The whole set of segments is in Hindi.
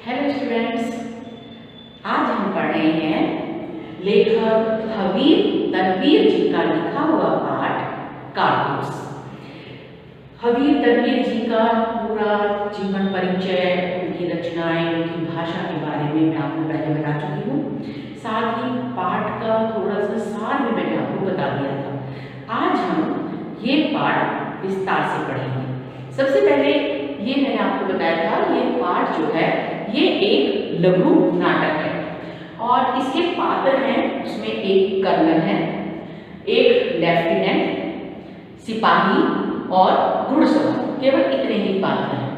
हेलो स्टूडेंट्स, आज हम पढ़ रहे हैं लेखक हबीब तनवीर जी का लिखा हुआ पाठ कारतूस। हबीब तनवीर जी का पूरा जीवन परिचय, उनकी रचनाएं, उनकी भाषा के बारे में मैं आपको पहले बता चुकी हूँ। साथ ही पाठ का थोड़ा सा सार भी मैंने आपको बता दिया था। आज हम ये पाठ विस्तार से पढ़ेंगे। सबसे पहले ये मैंने आपको बताया था, ये पाठ जो है ये एक लघु नाटक है और इसके पात्र हैं, उसमें एक कर्नल है, एक लेफ्टिनेंट, सिपाही और घुड़सवार, केवल इतने ही पात्र हैं।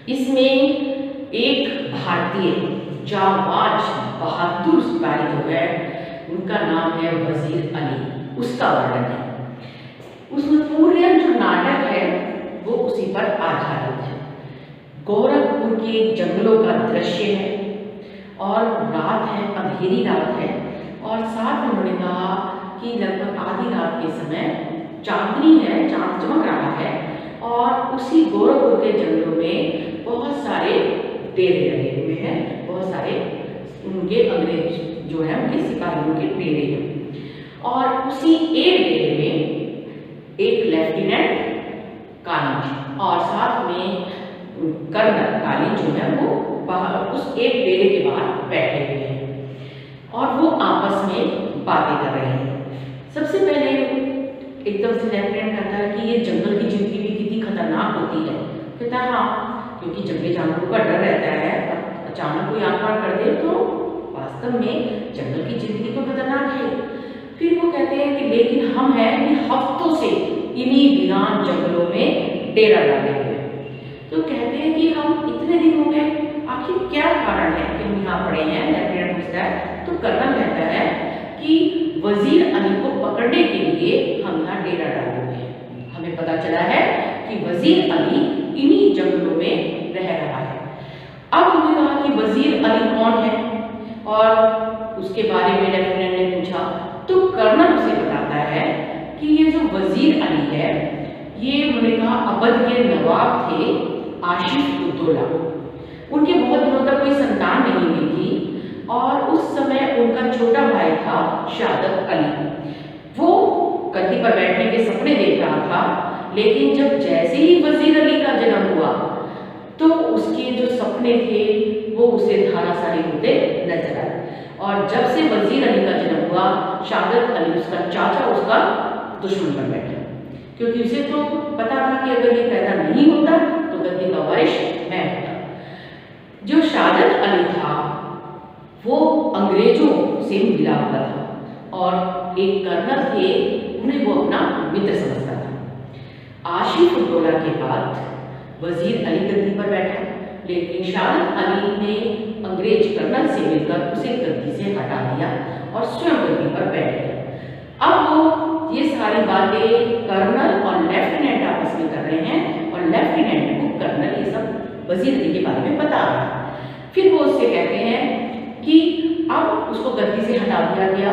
इसमें एक भारतीय जाबाज बहादुर सिपाही जो है, उनका नाम है वजीर अली, उसका वर्णन है। उसमें पूरे जो नाटक है वो उसी पर आधारित है। गोरखपुर के जंगलों का दृश्य है और रात है, अंधेरी रात है और साथ में उन्होंने कहा कि लगभग आधी रात के समय चांदनी है, चांद चमक रहा है और उसी गोरखपुर के जंगलों में बहुत सारे डेरे लगे हुए हैं, बहुत सारे उनके अंग्रेज जो है उनके सिपाहियों के डेरे हैं और उसी एक डेरे में एक लेफ्टिनेंट काली और साथ में कर्नल काली जो है वो बाहर उस एक डेरे के बाहर बैठे हुए हैं और वो आपस में बातें कर रहे हैं। सबसे पहले एकदम से लेफ्टिनेंट कहता है कि ये जंगल की जिंदगी भी कितनी खतरनाक होती है। कहता है हाँ, क्योंकि जंगली जानवरों का डर रहता है, अचानक कोई आक्रमण कर दे तो वास्तव में जंगल की जिंदगी तो खतरनाक है। फिर वो कहते हैं कि लेकिन हम हैं कि हफ्तों से इन्हीं वीरान जंगलों में डेरा डाले हुए। तो कहते हैं कि हम इतने दिन हो गए, आखिर क्या कारण है कि हम यहाँ पड़े हैं? लेफ्टिनेंट पूछता है तो कर्नल कहता है कि वजीर अली को पकड़ने के लिए हम यहाँ डेरा डाले हुए हैं। हमें पता चला है कि वजीर अली इन्हीं जंगलों में रह रहा है। अब उन्होंने कहा कि वजीर अली कौन है और उसके बारे में लेफ्टिनेंट ने पूछा तो कर्नल उसे बताता है कि ये जो वजीर अली है ये उन्होंने कहा अवध के नवाब थे आशिफ उद्दौला। उनके बहुत दिनों तक कोई संतान नहीं हुई थी और उस समय उनका छोटा भाई था शहादत अली। वो गद्दी पर बैठने के सपने देख रहा था, लेकिन जब जैसे ही वजीर अली का जन्म हुआ तो उसके जो सपने थे वो उसे धाराशायी होते नजर आए और जब से वजीर अली का जन्म हुआ शहादत अली उसका चाचा उसका दुश्मन बन बैठा, क्योंकि उसे तो पता था कि अगर ये पैदा नहीं होता तो गद्दी का वारिस मैं होता। जो शहादत अली था वो अंग्रेजों से मिला हुआ था और एक कर्नल थे, उन्हें वो अपना मित्र समझता था। आशिफ उद्दौला के बाद वजीर अली गद्दी पर बैठा, लेकिन शहादत अली ने अंग्रेज कर्नल से मिलकर उसे गद्दी से हटा दिया और स्वयं गद्दी पर बैठ गया। अब वो ये सारी बातें कर्नल और लेफ्टिनेंट आपस में कर रहे हैं और लेफ्टिनेंट को कर्नल ये सब वजीर अली के बारे में बता रहा है। फिर वो उससे कहते हैं कि अब उसको गद्दी से हटा दिया गया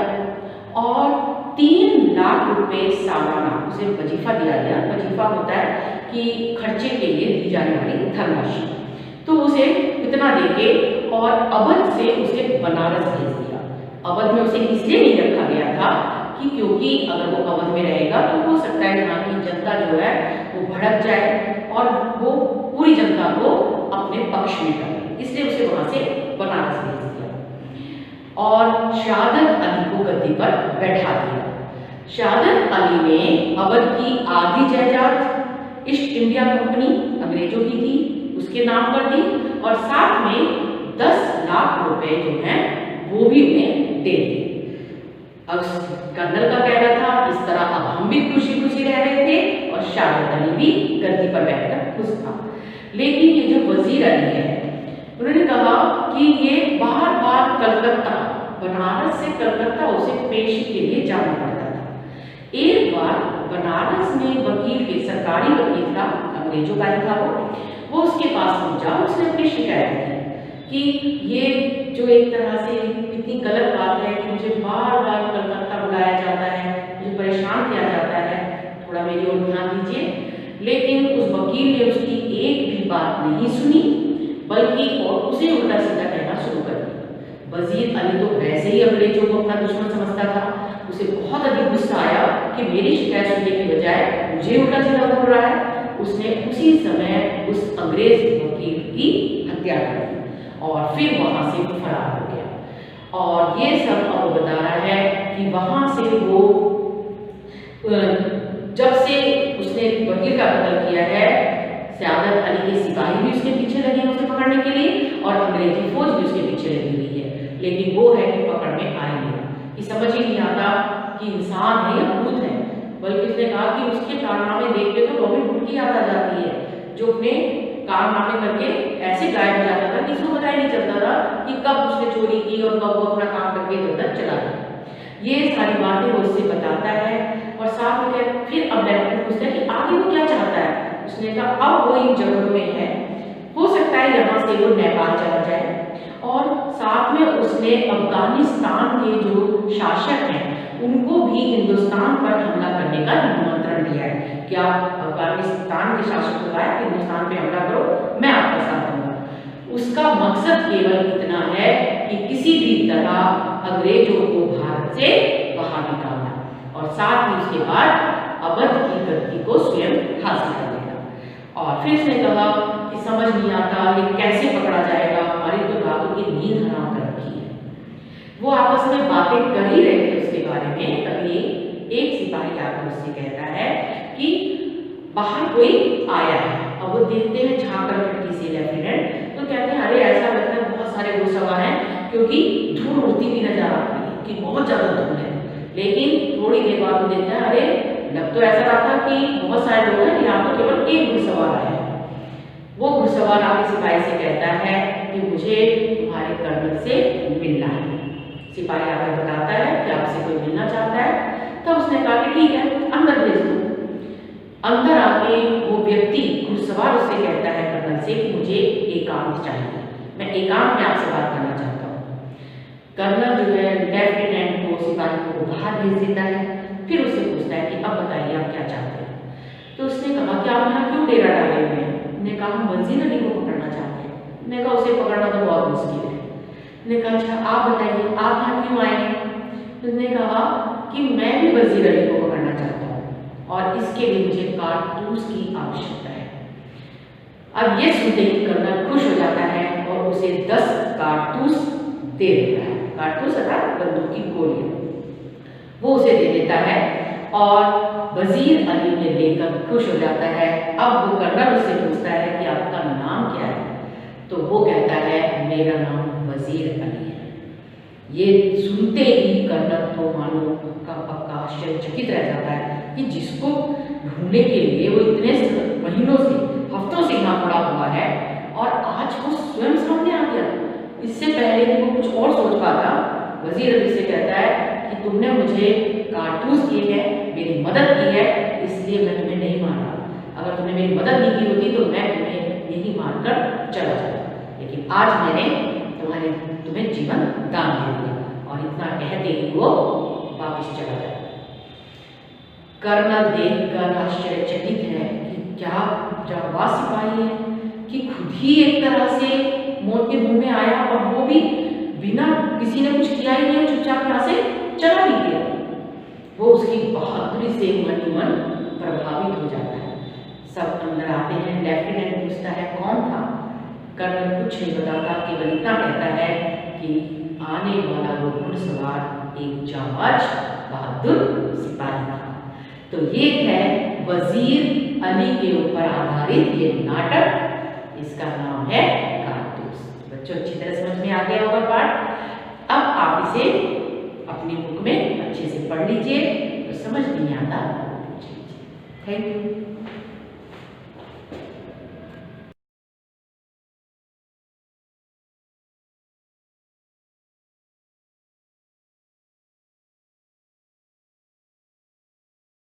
और 3 लाख रुपए सालाना उसे वजीफा दिया गया। वजीफा होता है कि खर्चे के लिए दी जाने वाली धनराशि, तो उसे इतना देके और अवध से उसे बनारस भेज दिया। अवध में उसे इसलिए नहीं रखा गया था कि क्योंकि अगर वो अवध में रहेगा तो हो सकता है यहाँ की जनता जो है वो भड़क जाए और वो पूरी जनता को अपने पक्ष में कर ले, इसलिए उसे वहां से बनारस भेज दिया और शहादत अली को गद्दी पर बैठा दिया। शहादत अली ने अवध की आधी जायदाद ईस्ट इंडिया कंपनी अंग्रेजों की थी उसके नाम पर दी और साथ में 10 लाख रुपए जो हैं वो भी उन्हें दे दिए। अब कर्नल का कहना था इस तरह अब हम भी खुशी खुशी रह रहे थे और शहादत अली भी गद्दी पर बैठकर खुश था। लेकिन ये जो वजीर अली है उन्होंने कहा कि ये बार बार कलकत्ता, बनारस से कलकत्ता उसे पेशी के लिए जाना पड़ता था। एक बार बनारस में वकील के सरकारी वकील था, अंग्रेजों का ही था वो उसके पास पहुंचा, उसने अपनी शिकायत की कि ये जो एक तरह से इतनी गलत बात है कि मुझे बार बार कलकत्ता बुलाया जाता है, मुझे परेशान किया जाता है, थोड़ा मेरी ओर ध्यान दीजिए। लेकिन उस वकील ने उसकी एक भी बात नहीं सुनी बल्कि और उसे उल्टा सीधा कहना शुरू कर दिया। वजीर अली तो वैसे ही अंग्रेजों को अपना दुश्मन समझता था। उसे बहुत अधिक गुस्सा आया कि मेरी शिकायत सुनने की बजाय मुझे उल्टा सीधा बोल रहा है। उसने उसी समय उस अंग्रेज वकील की हत्या कर दी और फिर वहां से फरार हो गया। और ये सब अब बता रहा है कि वहां से वो जब से उसने वकील का कत्ल किया है, सयादत अली के सिपाही भी उसके पीछे लगे हैं उसे पकड़ने के लिए और अंग्रेजी फौज भी उसके पीछे लगी हुई है, लेकिन वो है कि पकड़ में आए नहीं। कि समझ ही नहीं आता कि इंसान है या भूत है। बल्कि उसने कहा कि उसके कारनामे देख के तो रॉबिन हुड की याद आ जाती है, जो अपने कारनामे करके ऐसे गायब हो जाता था कि इसको पता ही नहीं चलता था कि कब उसने चोरी की और कब वो अपना काम करके इधर चला गया। ये सारी बातें वो उससे बताता है और साथ में फिर अब लेफ्टिनेंट पूछता है कि आगे वो क्या चाहता है। उसने कहा अब वो इन जगहों में है, हो सकता है यहाँ से वो नेपाल चला जाए। और साथ में उसने अफगानिस्तान के जो शासक हैं उनको भी हिंदुस्तान पर हमला करने का निमंत्रण दिया है। क्या अफगानिस्तान के शासक को कहा कि हिंदुस्तान पे हमला करो, मैं आपका साथ दूंगा। उसका मकसद केवल इतना है कि किसी भी तरह अंग्रेजों को भारत से बाहर निकालना और साथ ही उसके बाद अवध की गद्दी को स्वयं हासिल कर लेना। और फिर उसने कहा कि समझ नहीं आता ये कैसे पकड़ा जाएगा, हमारी तो रातों की नींद हराम कर रखी है। वो आपस में बातें कर ही रहे थे उसके बारे में, तभी एक सिपाही आकर उससे कहता है कि बाहर कोई आया है। अब वो देखते हैं झांक कर खिड़की से लेफ्टिनेंट, तो कहते हैं अरे ऐसा लगता है बहुत सारे घुड़सवार हैं, क्योंकि धूल उड़ती भी नजर आ रही है कि बहुत ज्यादा धूल है। लेकिन थोड़ी देर बाद वो देखता है अरे लग तो ऐसा रहा था कि बहुत सारे लोग हैं, यहाँ तो केवल एक घुड़सवार आया है। वो घुड़सवार आके सिपाही से कहता है कि मुझे तुम्हारे कर्नल से मिलना है। सिपाही आकर बताता है कि आपसे कोई मिलना चाहता है। तब उसने कहा कि ठीक है अंदर भेज दो। अंदर आके वो व्यक्ति घुड़सवार उससे कहता है कर्नल से कि मुझे एकांत चाहिए, मैं एकांत में आपसे बात करना चाहता हूँ। कर्नल जो है लेफ्टिनेंट को सिपाही को बाहर भेज देता है। फिर उससे पूछता है कि अब बताइए आप क्या चाहते हैं। तो उसने कहा कि आप यहाँ क्यों डेरा डाले हुए हैं। ने कहा हम वजीर अली को पकड़ना चाहते हैं। ने कहा उसे पकड़ना तो बहुत मुश्किल है। ने कहा अच्छा आप बताइए आप यहाँ क्यों आए हैं। उसने कहा कि मैं भी वजीर अली को पकड़ना चाहता हूँ और इसके लिए मुझे कारतूस की आवश्यकता है। अब ये सुनते ही कर्नल खुश हो जाता है और उसे 10 कारतूस दे देता है। कारतूस अर्थात बंदूक की गोली वो उसे दे देता है और वजीर अली ने लेकर खुश हो जाता है। अब वो कर्नल उससे पूछता है कि आपका नाम क्या है। तो वो कहता है मेरा नाम वजीर अली है। ये सुनते ही कर्नल तो मानो पक्का आश्चर्यचकित रह जाता है कि जिसको ढूंढने के लिए वो इतने महीनों से हफ्तों से यहाँ पड़ा हुआ है और आज वो स्वयं सामने आ गया। इससे पहले कि वो कुछ और सोच पाता, वजीर अली से कहता है कि तुमने मुझे कारतूस दिए हैं, मेरी मदद की है, इसलिए मैं तुम्हें नहीं मारा। अगर तुमने मेरी मदद नहीं की होती तो मैं तुम्हें यही मारकर चला जाता, लेकिन आज मैंने तुम्हें जीवन दान दे दिया। और इतना कहते ही वो वापस चला जाता। कर्नल देखकर आश्चर्यचकित है कि क्या जाबाज सिपाही है कि खुद ही एक तरह से मौत के मुंह में आया और वो भी बिना किसी ने कुछ किया ही नहीं, चुपचाप यहाँ से चला भी गया। वो उसकी बहादुरी से मन ही मन प्रभावित हो जाता है। सब अंदर आते हैं। लेफ्टिनेंट पूछता है कौन था। कर्नल कुछ नहीं बताता, केवल इतना कहता है कि आने वाला वो घुड़सवार एक जाबाज बहादुर सिपाही था। तो ये है वजीर अली के ऊपर आधारित ये नाटक, इसका नाम है कारतूस। बच्चों अच्छी तरह समझ में आ गया होगा पाठ। अब आप इसे अपनी बुक में अच्छे से पढ़ लीजिए, तो समझ नहीं आता। Thank you.